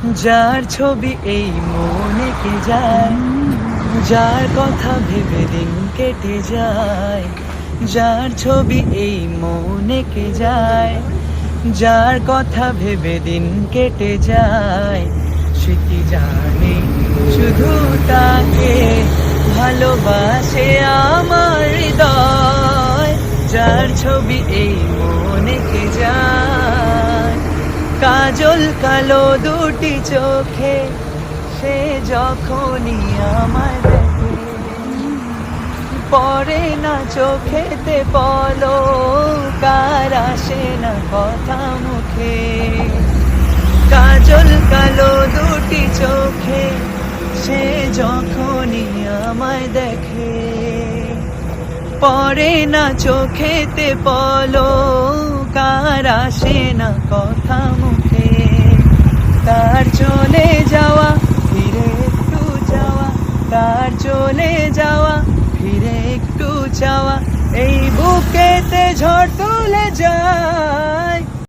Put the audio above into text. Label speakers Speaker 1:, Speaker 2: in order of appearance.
Speaker 1: যার ছবি এই মনে কে যায়, যার কথা ভেবে দিন কেটে যায়। যার ছবি এই মনে কে যায়, যার কথা ভেবে দিন কেটে যায়। সে কি জানে শুধু তাকে ভালোবাসে আমার হৃদয়। যার ছবি এই মনে কে যায়, কাজল কালো দুটি চোখে সে যখনই আমায় দেখে, পড়ে না চোখেতে পলক, আর আসে না কথা মুখে। কাজল কালো দুটি চোখে সে যখনই আমায় দেখে, পড়ে না চোখেতে পলক, আর আসে না কথা মুখে। তার চলে যাওয়া ফিরে একটু যাওয়া, তার চলে যাওয়া ফিরে একটু চাওয়া, এই বুকেতে ঝড় তুলে যায়।